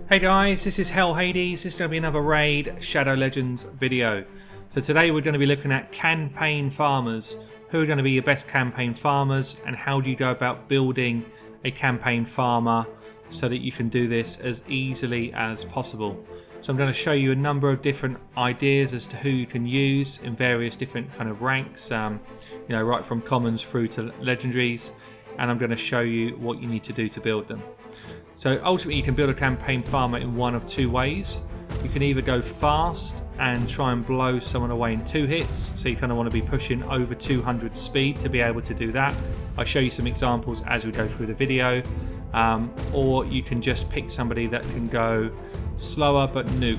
Hey guys, this is Hell Hades. This is going to be another Raid Shadow Legends video. So today we're going to be looking at campaign farmers. Who are going to be your best campaign farmers and how do you go about building a campaign farmer so that you can do this as easily as possible. So I'm going to show you a number of different ideas as to who you can use in various different kind of ranks, right from commons through to legendaries, and I'm going to show you what you need to do to build them. So ultimately you can build a campaign farmer in one of two ways. You can either go fast and try and blow someone away in 2 hits, so you kind of want to be pushing over 200 speed to be able to do that. I'll show you some examples as we go through the video, or you can just pick somebody that can go slower but nuke.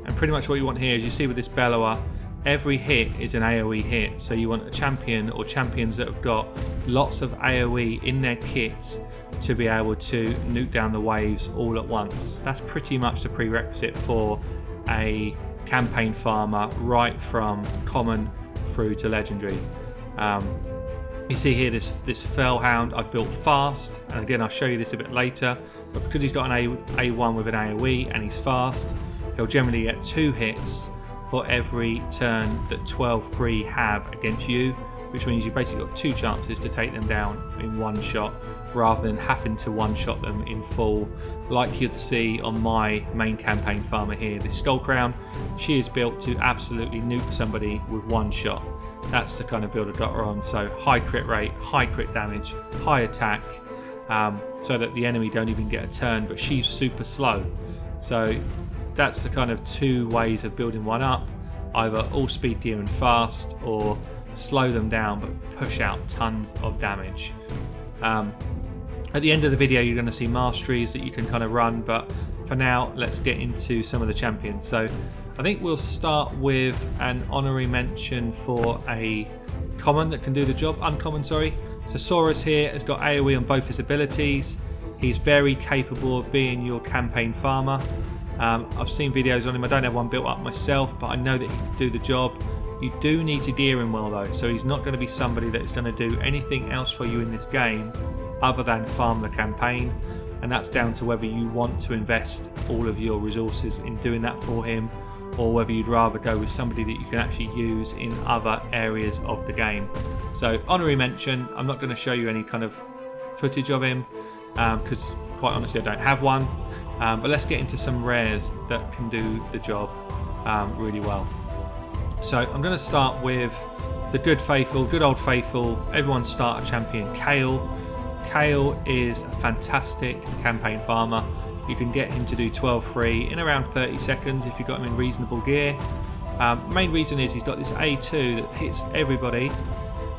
And pretty much what you want here is, you see with this bellower, every hit is an AoE hit, so you want a champion or champions that have got lots of AoE in their kit to be able to nuke down the waves all at once. That's pretty much the prerequisite for a campaign farmer, right from common through to legendary. You see here this fell hound I've built fast, and again I'll show you this a bit later, but because he's got an A1 with an AoE and he's fast, he'll generally get 2 hits for every turn that 12-3 have against you, which means you basically got 2 chances to take them down in one shot, rather than having to one-shot them in full, like you'd see on my main campaign farmer here, this Skull Crown. She is built to absolutely nuke somebody with one shot. That's the kind of build I got her on. So high crit rate, high crit damage, high attack, so that the enemy don't even get a turn, but she's super slow. So that's the kind of 2 ways of building one up, either all speed gear and fast, or slow them down but push out tons of damage. At the end of the video you're going to see masteries that you can kind of run, but for now let's get into some of the champions. So I think we'll start with an honorary mention for a common that can do the job, uncommon sorry. So Saurus here has got AoE on both his abilities. He's very capable of being your campaign farmer. I've seen videos on him, I don't have one built up myself, but I know that he can do the job. You do need to gear him well though, so he's not going to be somebody that is going to do anything else for you in this game other than farm the campaign, and that's down to whether you want to invest all of your resources in doing that for him, or whether you'd rather go with somebody that you can actually use in other areas of the game. So honorary mention, I'm not going to show you any kind of footage of him because quite honestly I don't have one, but let's get into some rares that can do the job really well. So I'm going to start with the good old faithful, everyone's starter champion, Kale. Kale is a fantastic campaign farmer. You can get him to do 12-3 in around 30 seconds if you've got him in reasonable gear. Main reason is he's got this A2 that hits everybody.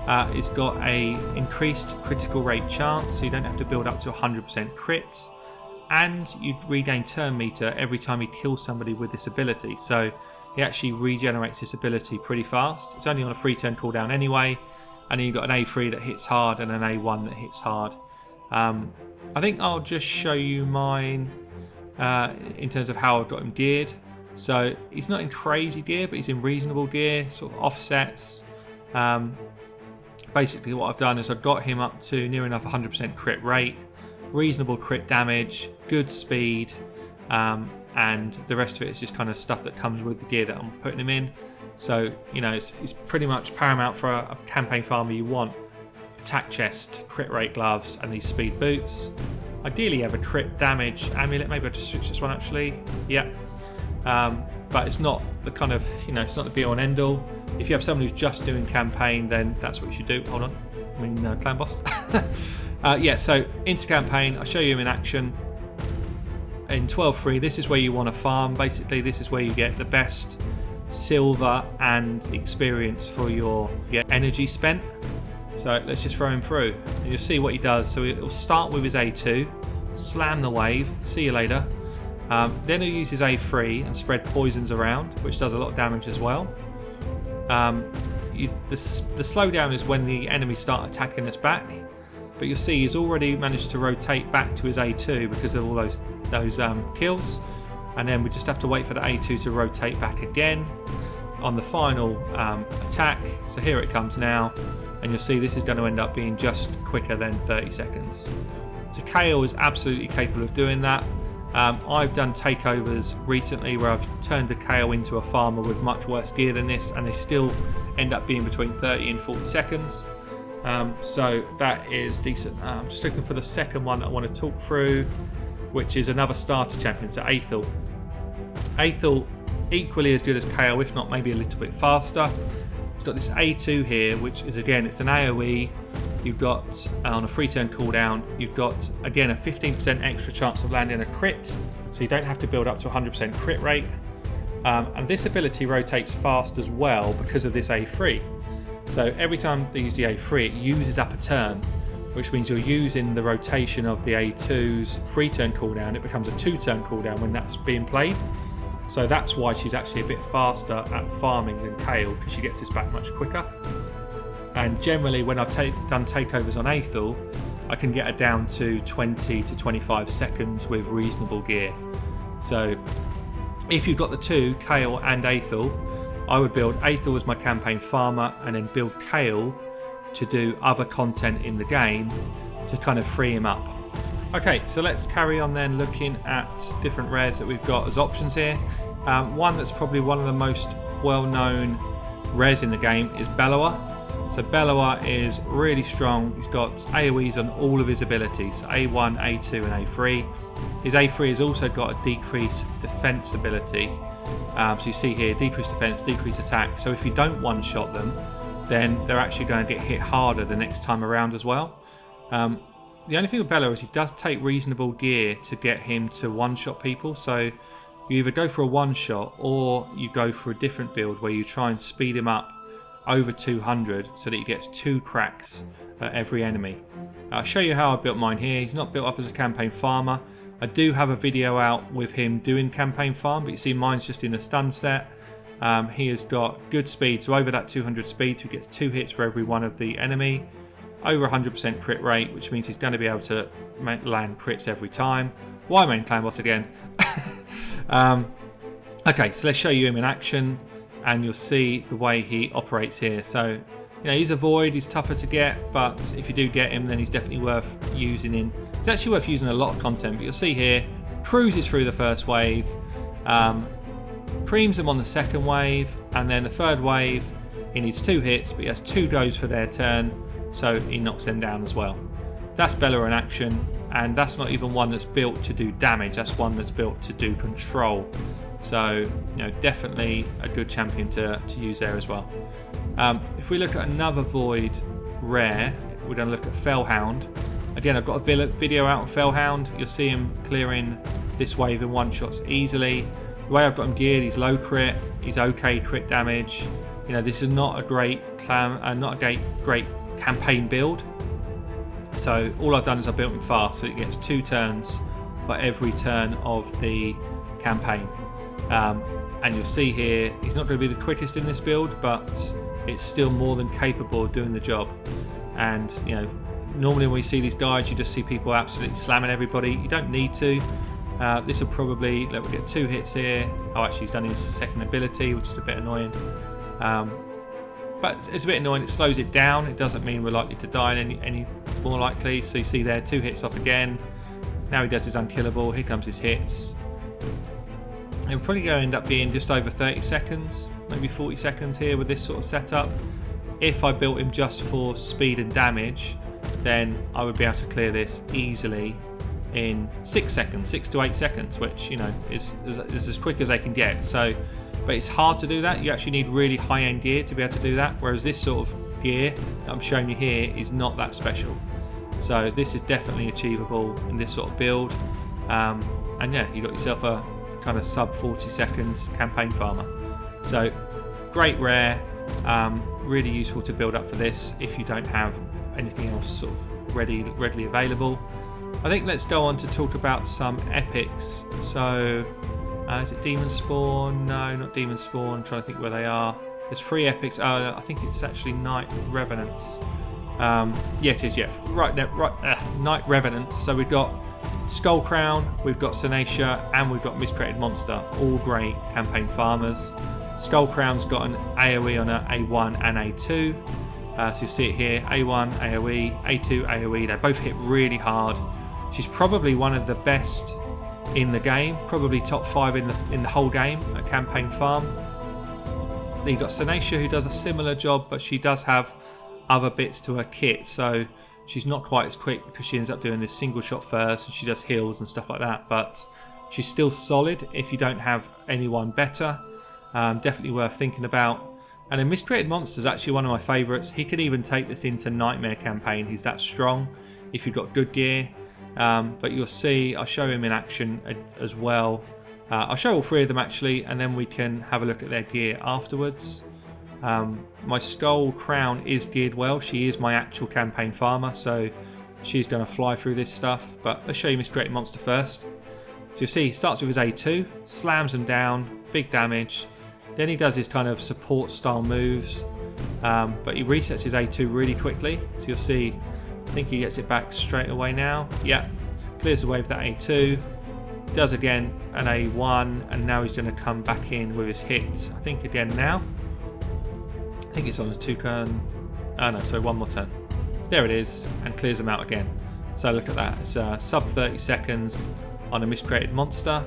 It's got a increased critical rate chance, so you don't have to build up to 100% crits, and you regain turn meter every time he kills somebody with this ability. So he actually regenerates this ability pretty fast. It's only on a 3-turn cooldown anyway, and then you've got an A3 that hits hard and an A1 that hits hard. I think I'll just show you mine in terms of how I've got him geared. So he's not in crazy gear, but he's in reasonable gear, sort of offsets. Basically what I've done is I've got him up to near enough 100% crit rate, reasonable crit damage, good speed, and the rest of it is just kind of stuff that comes with the gear that I'm putting him in. So it's pretty much paramount for a campaign farmer. You want attack chest, crit rate gloves, and these speed boots. Ideally you have a crit damage amulet. Maybe I'll just switch this one actually. Yeah. But it's not the kind of, it's not the be all and end all. If you have someone who's just doing campaign, then that's what you should do. Hold on, I mean clan boss. Yeah, so into campaign, I'll show you him in action. In 12-3, this is where you want to farm. Basically, this is where you get the best silver and experience for your energy spent. So let's just throw him through, and you'll see what he does. So he'll start with his A2, slam the wave, see you later. Then he'll use his A3 and spread poisons around, which does a lot of damage as well. The slowdown is when the enemies start attacking us back, but you'll see he's already managed to rotate back to his A2 because of all those kills, and then we just have to wait for the A2 to rotate back again on the final attack. So here it comes now, and you'll see this is going to end up being just quicker than 30 seconds. So Kale is absolutely capable of doing that. I've done takeovers recently where I've turned a Kale into a farmer with much worse gear than this, and they still end up being between 30 and 40 seconds. So that is decent. I'm just looking for the second one that I want to talk through, which is another starter champion, so Aethel. Aethel, equally as good as Kale, if not maybe a little bit faster. You've got this A2 here, which is, again, it's an AoE. You've got, on a 3-turn cooldown, you've got, again, a 15% extra chance of landing a crit, so you don't have to build up to 100% crit rate. And this ability rotates fast as well because of this A3. So every time they use the A3, it uses up a turn, which means you're using the rotation of the A2's 3-turn cooldown. It becomes a 2-turn cooldown when that's being played. So that's why she's actually a bit faster at farming than Kale, because she gets this back much quicker. And generally, when I've done takeovers on Aethel, I can get her down to 20 to 25 seconds with reasonable gear. So if you've got the two, Kale and Aethel, I would build Aethel as my campaign farmer and then build Kale to do other content in the game to kind of free him up. Okay, so let's carry on then looking at different rares that we've got as options here. One that's probably one of the most well-known rares in the game is Bellower. So Bellower is really strong. He's got AoEs on all of his abilities, A1, A2 and A3. His A3 has also got a decreased defense ability. So you see here, decreased defense, decreased attack. So if you don't one-shot them, then they're actually going to get hit harder the next time around as well. The only thing with Bellower is he does take reasonable gear to get him to one-shot people. So you either go for a one-shot or you go for a different build where you try and speed him up over 200 so that he gets 2 cracks at every enemy. I'll show you how I built mine here. He's not built up as a campaign farmer. I do have a video out with him doing campaign farm, but you see mine's just in a stun set. He has got good speed, so over that 200 speed, so he gets 2 hits for every one of the enemy. Over 100% crit rate, which means he's going to be able to land crits every time. Why main clan boss again? Okay, so let's show you him in action, and you'll see the way he operates here. So, you know, he's a void, he's tougher to get, but if you do get him, then he's definitely worth using in. He's actually worth using a lot of content, but you'll see here, cruises through the first wave, creams them on the second wave, and then the third wave, he needs 2 hits, but he has 2 goes for their turn, so he knocks them down as well. That's Bellower in action, and that's not even one that's built to do damage, that's one that's built to do control. So, you know, definitely a good champion to use there as well. If we look at another void rare, we're going to look at Hound. Again, I've got a video out on Hound. You'll see him clearing this wave in one-shots easily. The way I've got him geared, he's low crit, he's okay crit damage. You know, this is not a great great campaign build. So all I've done is I built him fast, so it gets 2 turns for every turn of the campaign. And you'll see here, he's not going to be the quickest in this build, but it's still more than capable of doing the job. And, you know, normally when we see these guides, you just see people absolutely slamming everybody. You don't need to. This will probably, we'll get 2 hits here. Oh, actually he's done his second ability, which is a bit annoying. But it's a bit annoying, it slows it down. It doesn't mean we're likely to die any more likely. So you see there, 2 hits off again. Now he does his unkillable, here comes his hits. It'll probably going to end up being just over 30 seconds, maybe 40 seconds here with this sort of setup. If I built him just for speed and damage, then I would be able to clear this easily in 6 seconds, 6 to 8 seconds, which, you know, is as quick as they can get. So, but it's hard to do that. You actually need really high-end gear to be able to do that, whereas this sort of gear that I'm showing you here is not that special. So this is definitely achievable in this sort of build. And yeah, you got yourself a kind of sub 40 seconds campaign farmer. So great rare, really useful to build up for this if you don't have anything else sort of readily available. I think let's go on to talk about some epics. So is it Demon Spawn? No, not Demon Spawn. I'm trying to think where they are. There's 3 epics. I think it's actually Night Revenants. Yeah, it is. Yeah, right there. Night Revenants. So we've got Skull Crown, we've got Sanacia, and we've got Miscreated Monster. All great campaign farmers. Skull Crown's got an AoE on a A1 and A2. So you'll see it here, A1, AoE, A2, AoE. They both hit really hard. She's probably one of the best in the game, probably top 5 in the whole game at campaign farm. Then you've got Senacia, who does a similar job, but she does have other bits to her kit, so she's not quite as quick because she ends up doing this single shot first and she does heals and stuff like that, but she's still solid if you don't have anyone better. Definitely worth thinking about. And then Miscreated Monster is actually one of my favourites. He could even take this into Nightmare campaign. He's that strong if you've got good gear. But you'll see, I'll show him in action as well. I'll show all 3 of them actually, and then we can have a look at their gear afterwards. My Skull Crown is geared well. She is my actual campaign farmer, so she's going to fly through this stuff. But let's show you Miscreated Monster first. So you'll see he starts with his A2, slams them down, big damage. Then he does his kind of support style moves, but he resets his A2 really quickly. So you'll see, I think he gets it back straight away now. Yeah, clears away with that A2, does again an A1, and now he's going to come back in with his hits. I think again now. I think it's on the 2 turn. Oh no, so 1 more turn. There it is, and clears them out again. So look at that. It's sub 30 seconds on a Miscreated Monster.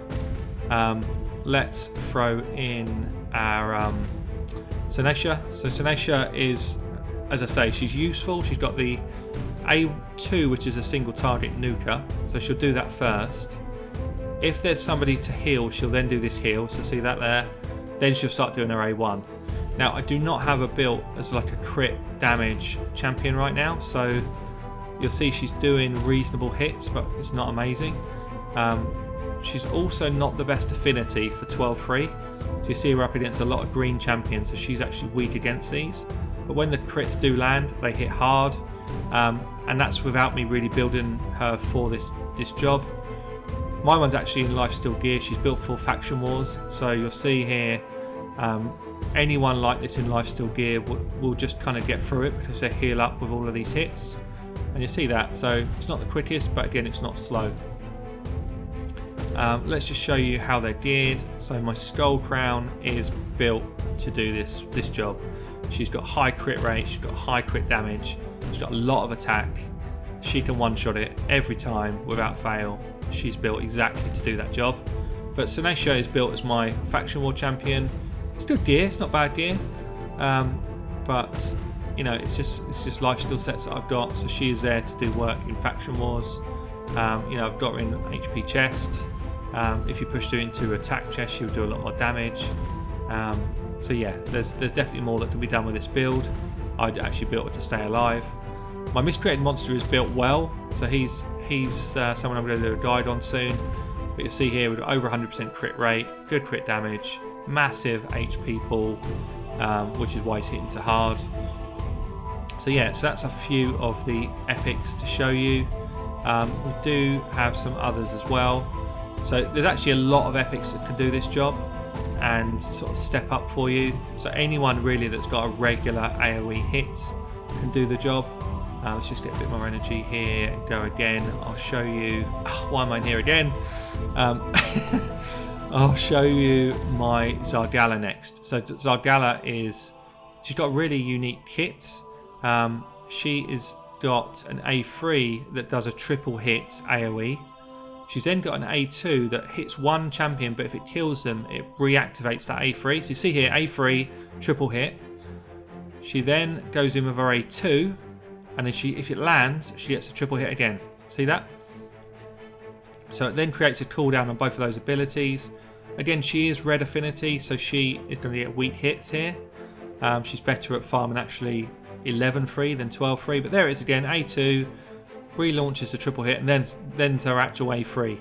Let's throw in our Senacia. So Senacia is, as I say, she's useful. She's got the A2, which is a single target nuker, so she'll do that first. If there's somebody to heal, she'll then do this heal, so see that there? Then she'll start doing her A1. Now, I do not have her built as like a crit damage champion right now, so you'll see she's doing reasonable hits, but it's not amazing. She's also not the best affinity for 12-3. So you see her up against a lot of green champions, so she's actually weak against these. But when the crits do land, they hit hard. And that's without me really building her for this job. My one's actually in Lifesteal gear. She's built for Faction Wars. So you'll see here, anyone like this in Lifesteal gear will just kind of get through it because they heal up with all of these hits. And you see that. So it's not the quickest, but again, it's not slow. Let's just show you how they're geared. So my Skull Crown is built to do this job. She's got high crit rate, she's got high crit damage, she's got a lot of attack. She can one-shot it every time without fail. She's built exactly to do that job. But Senacia is built as my Faction War champion. It's good gear, it's not bad gear. But you know, it's just lifesteal sets that I've got. So she is there to do work in Faction Wars. You know, I've got her in HP chest. If you push her into attack chest, she'll do a lot more damage. So yeah, there's definitely more that can be done with this build. I'd actually built it to stay alive. My Miscreated Monster is built well, so he's someone I'm going to do a guide on soon. But you'll see here we've got over 100% crit rate, good crit damage, massive HP pool, which is why he's hitting so hard. So yeah, so that's a few of the epics to show you. We do have some others as well. So there's actually a lot of epics that can do this job and sort of step up for you. So anyone really that's got a regular AoE hit can do the job. Let's just get a bit more energy here and go again. I'll show you, why am I in here again? I'll show you my Zargala next. So Zargala she's got a really unique kit. She is got an A3 that does a triple hit AoE. She's then got an A2 that hits one champion, but if it kills them, it reactivates that A3. So you see here, A3, triple hit. She then goes in with her A2, and then if it lands, she gets a triple hit again. See that? So it then creates a cooldown on both of those abilities. Again, she is red affinity, so she is going to get weak hits here. She's better at farming actually 11-3 than 12-3, but there it is again, A2, relaunches the triple hit, and then to her actual A3.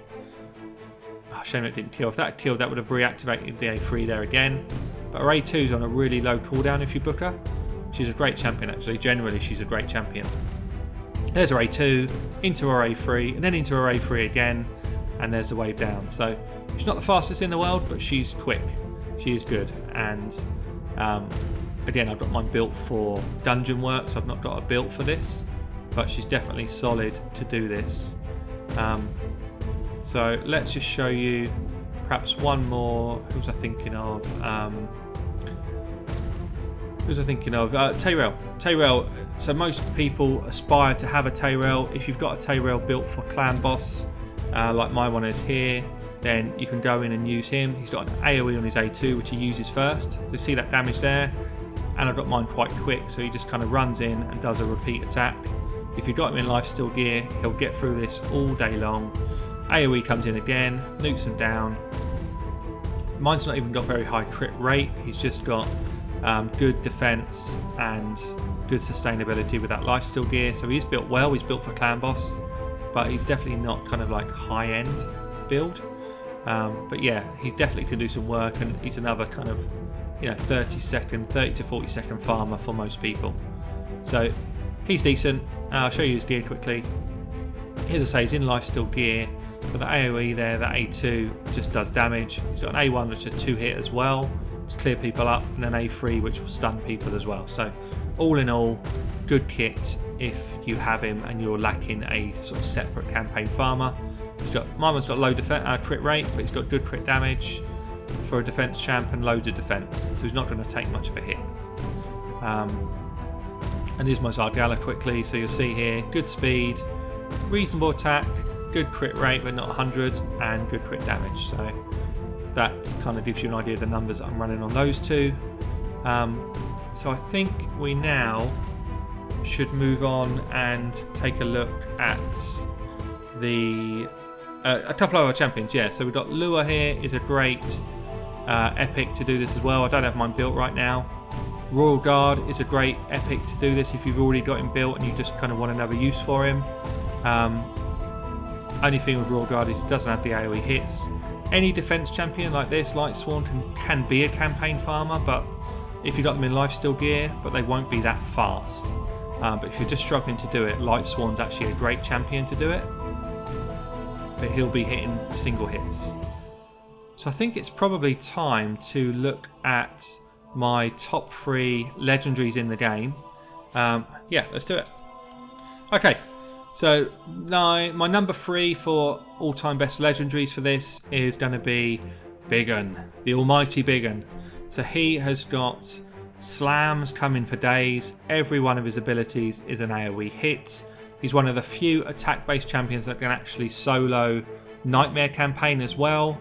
Oh, shame it didn't kill. If that killed, that would have reactivated the A3 there again. But her A2's on a really low cooldown if you book her. She's a great champion actually, generally she's a great champion. There's her A2, into her A3, and then into her A3 again, and there's the wave down. So she's not the fastest in the world, but she's quick. She is good, and again, I've got mine built for dungeon work, so I've not got a built for this, but she's definitely solid to do this. So let's just show you perhaps one more. Who was I thinking of? Tyrell. Tyrell. So most people aspire to have a Tyrell. If you've got a Tyrell built for clan boss, like my one is here, then you can go in and use him. He's got an AoE on his A2 which he uses first. So you see that damage there, and I've got mine quite quick, so he just kind of runs in and does a repeat attack. If you've got him in lifesteal gear, he'll get through this all day long. AoE comes in again, nukes him down. Mine's not even got very high crit rate, he's just got good defense and good sustainability with that lifesteal gear, so he's built well. He's built for clan boss, but he's definitely not kind of like high end build. But yeah, he definitely can do some work, and he's another kind of 30 to 40 second farmer for most people. So he's decent. I'll show you his gear quickly. As I say, he's in lifesteal gear, but the AoE there, that A2 just does damage. He's got an A1 which is a 2-hit as well to clear people up, and an A3 which will stun people as well. So all in all, good kit if you have him and you're lacking a sort of separate campaign farmer. My one's got low crit rate, but he's got good crit damage for a defense champ and loads of defense, so he's not going to take much of a hit. And here's my Zargala quickly. So you'll see here, good speed, reasonable attack, good crit rate but not 100, and good crit damage. So that kind of gives you an idea of the numbers that I'm running on those two. So I think we now should move on and take a look at the a couple of other champions. Yeah, so we've got Lua here, is a great epic to do this as well. I don't have mine built right now. Royal Guard is a great epic to do this if you've already got him built and you just kind of want another use for him. Only thing with Royal Guard is it doesn't have the AoE hits. Any defense champion like this, Light Sworn, can be a campaign farmer, but if you've got them in lifesteal gear, but they won't be that fast. But if you're just struggling to do it, Light Sworn's actually a great champion to do it. But he'll be hitting single hits. So I think it's probably time to look at my top 3 legendaries in the game. Yeah, let's do it. Okay, so my number 3 for all-time best legendaries for this is going to be Biggin, the almighty Biggin. So he has got slams coming for days. Every one of his abilities is an AoE hit. He's one of the few attack-based champions that can actually solo Nightmare campaign as well.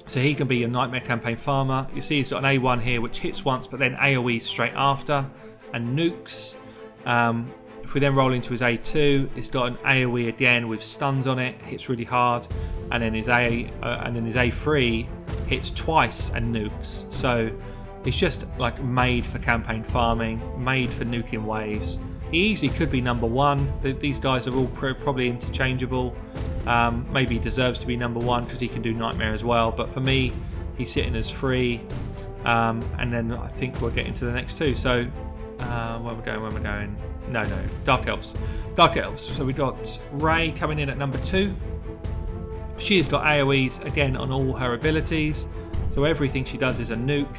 So he can be your Nightmare campaign farmer. You see he's got an A1 here which hits once but then AoE straight after and nukes. If we then roll into his A2, it's got an AoE again with stuns on it, hits really hard, and then his A3 hits twice and nukes. So it's just like made for campaign farming, made for nuking waves. He easily could be number 1. These guys are all probably interchangeable. Maybe he deserves to be number 1 because he can do Nightmare as well. But for me, he's sitting as 3. And then I think we'll get into the next 2. So where we're going? No, Dark Elves. So we've got Ray coming in at number 2. She has got AoEs again on all her abilities. So everything she does is a nuke.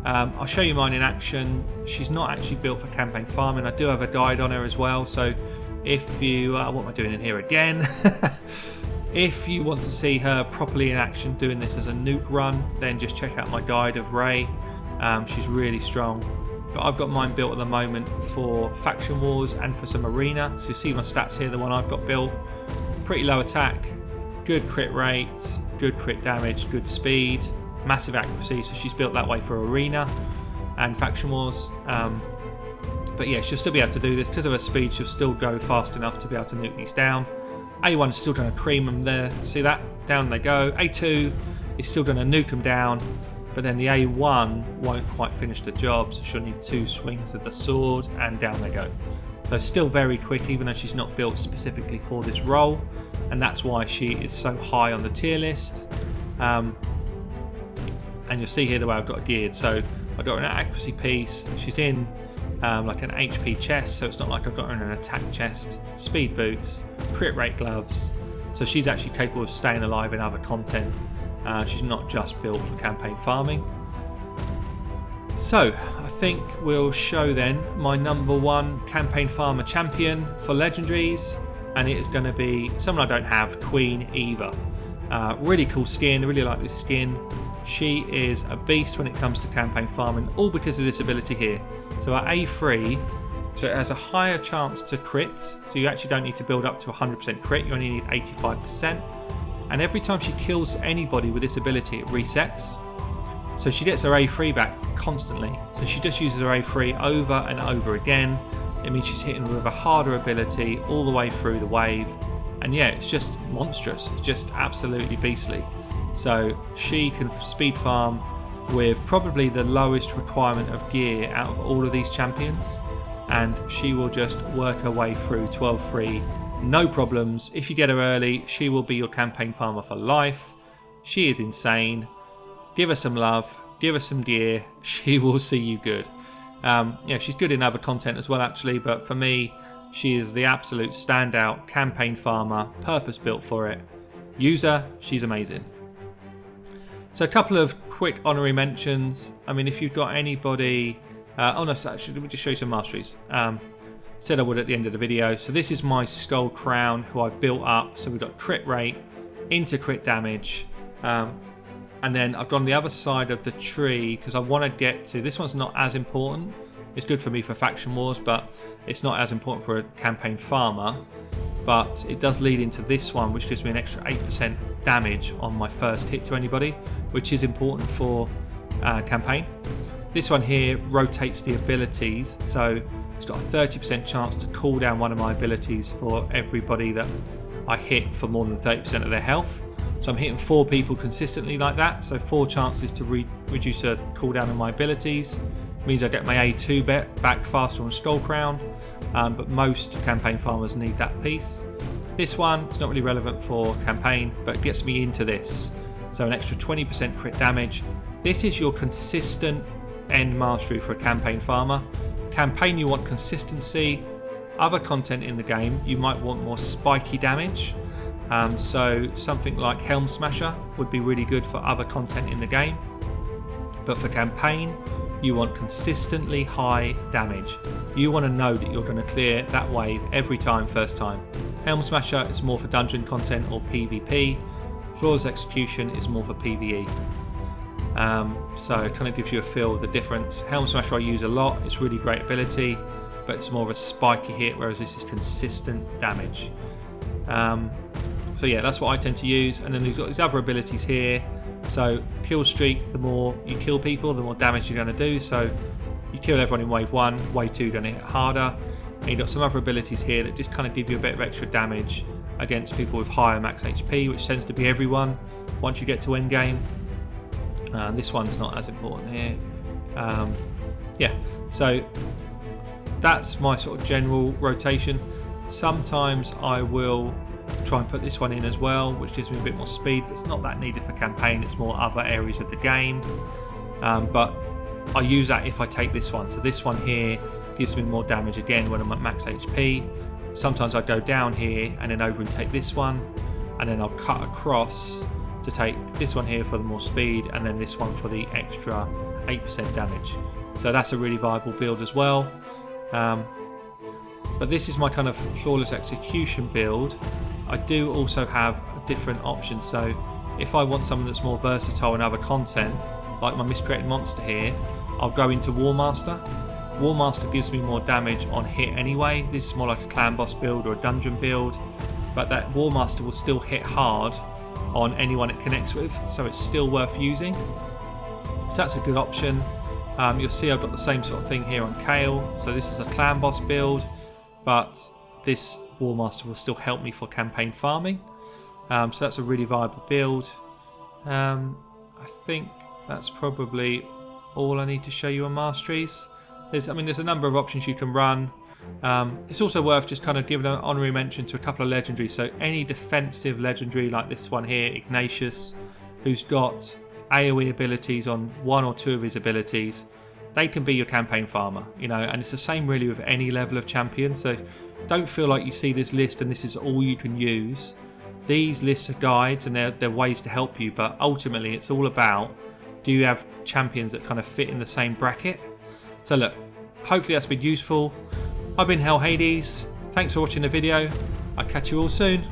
I'll show you mine in action. She's not actually built for campaign farming. I do have a guide on her as well, so if you what am I doing in here again? If you want to see her properly in action doing this as a nuke run, then just check out my guide of Ray. She's really strong, but I've got mine built at the moment for faction wars and for some arena. So you see my stats here, the one I've got built, pretty low attack, good crit rate, good crit damage, good speed, massive accuracy, so she's built that way for arena and faction wars. But yeah, she'll still be able to do this because of her speed. She'll still go fast enough to be able to nuke these down. A1 is still going to cream them there, see that? Down they go. A2 is still going to nuke them down, but then the A1 won't quite finish the job, so she'll need 2 swings of the sword and down they go. So still very quick, even though she's not built specifically for this role, and that's why she is so high on the tier list. And you'll see here the way I've got it geared. So I've got an accuracy piece. She's in like an HP chest, so it's not like I've got her in an attack chest. Speed boots, crit rate gloves. So she's actually capable of staying alive in other content. She's not just built for campaign farming. So I think we'll show then my number 1 campaign farmer champion for legendaries, and it is going to be someone I don't have, Queen Eva. Really cool skin, I really like this skin. She is a beast when it comes to campaign farming, all because of this ability here. So our A3, so it has a higher chance to crit, so you actually don't need to build up to 100% crit, you only need 85%. and every time she kills anybody with this ability it resets. So she gets her A3 back constantly, so she just uses her A3 over and over again. It means she's hitting with a harder ability all the way through the wave, and yeah, it's just monstrous. It's just absolutely beastly. So she can speed farm with probably the lowest requirement of gear out of all of these champions, and she will just work her way through 12-3, no problems. If you get her early, she will be your campaign farmer for life. She is insane. Give her some love, give her some gear, she will see you good. Yeah, she's good in other content as well actually, but for me, she is the absolute standout campaign farmer, purpose built for it. Use her, she's amazing. So a couple of quick honorary mentions. I mean, if you've got anybody, oh no, so actually, let me just show you some masteries. Said I would at the end of the video. So this is my Skull Crown, who I've built up. So we've got crit rate into crit damage. And then I've gone the other side of the tree because I want to get to, this one's not as important. It's good for me for faction wars, but it's not as important for a campaign farmer. But it does lead into this one, which gives me an extra 8% damage on my first hit to anybody, which is important for campaign. This one here rotates the abilities, so it's got a 30% chance to cool down one of my abilities for everybody that I hit for more than 30% of their health. So I'm hitting 4 people consistently like that, so 4 chances to reduce a cooldown of my abilities. Means I get my A2 back faster on Skull Crown, but most campaign farmers need that piece. This one, it's not really relevant for campaign, but it gets me into this. So an extra 20% crit damage. This is your consistent end mastery for a campaign farmer. Campaign, you want consistency. Other content in the game, you might want more spiky damage. So something like Helm Smasher would be really good for other content in the game. But for campaign, you want consistently high damage. You want to know that you're going to clear that wave every time, first time. Helm Smasher is more for dungeon content or PvP. Flawless Execution is more for PvE. So it kind of gives you a feel of the difference. Helm Smasher I use a lot, it's really great ability, but it's more of a spiky hit, whereas this is consistent damage. So yeah, that's what I tend to use. And then we've got these other abilities here. So kill streak, the more you kill people, the more damage you're going to do. So you kill everyone in wave 1, wave 2 going to hit harder. And you've got some other abilities here that just kind of give you a bit of extra damage against people with higher max HP, which tends to be everyone once you get to end game. This one's not as important here. Yeah, so that's my sort of general rotation. Sometimes I will try and put this one in as well, which gives me a bit more speed, but it's not that needed for campaign, it's more other areas of the game. But I use that if I take this one. So this one here gives me more damage again when I'm at max HP. Sometimes I go down here and then over and take this one, and then I'll cut across to take this one here for the more speed, and then this one for the extra 8% damage. So that's a really viable build as well. But this is my kind of flawless execution build. I do also have a different option. So if I want someone that's more versatile in other content, like my miscreated monster here, I'll go into War Master. War Master gives me more damage on hit anyway. This is more like a clan boss build or a dungeon build, but that War Master will still hit hard on anyone it connects with, so it's still worth using. So that's a good option. You'll see I've got the same sort of thing here on Kale. So this is a clan boss build, but this War Master will still help me for campaign farming. So that's a really viable build. I think that's probably all I need to show you on masteries. There's a number of options you can run. It's also worth just kind of giving an honorary mention to a couple of legendaries. So any defensive legendary like this one here, Ignatius, who's got AoE abilities on 1 or 2 of his abilities, they can be your campaign farmer, and it's the same really with any level of champion. So don't feel like you see this list and this is all you can use. These lists are guides and they're ways to help you, but ultimately it's all about, do you have champions that kind of fit in the same bracket? So look, hopefully that's been useful. I've been Hell Hades. Thanks for watching the video. I'll catch you all soon.